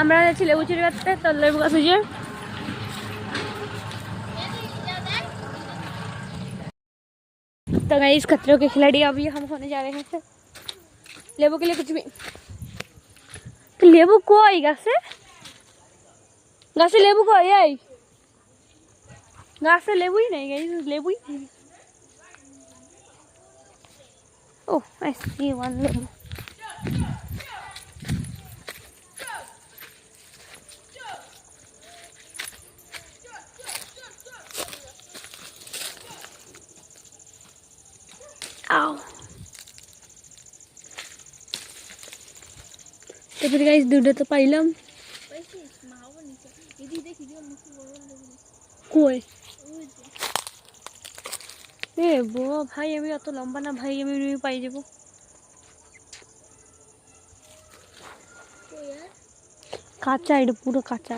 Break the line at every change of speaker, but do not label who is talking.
আমরা যাচ্ছি লেবু চুরি করতে, তো লেবু গাছ যে तो गाइस खतरों के खिलाड़ी अभी हम होने जा रहे हैं लेबू के लिए कुछ भी। तो लेबू कोई गाছে গাছে লেবু কই এই গাছে লেবুই নাই গাইস লেবুই নাই। Oh, I see one lebu. Ow. तो फिर गाइस दूध तो पाइलम कोई ए बो भाई আমি অত লম্বা না ভাই আমি পাই যাব কাঁচা এটা পুরো কাঁচা।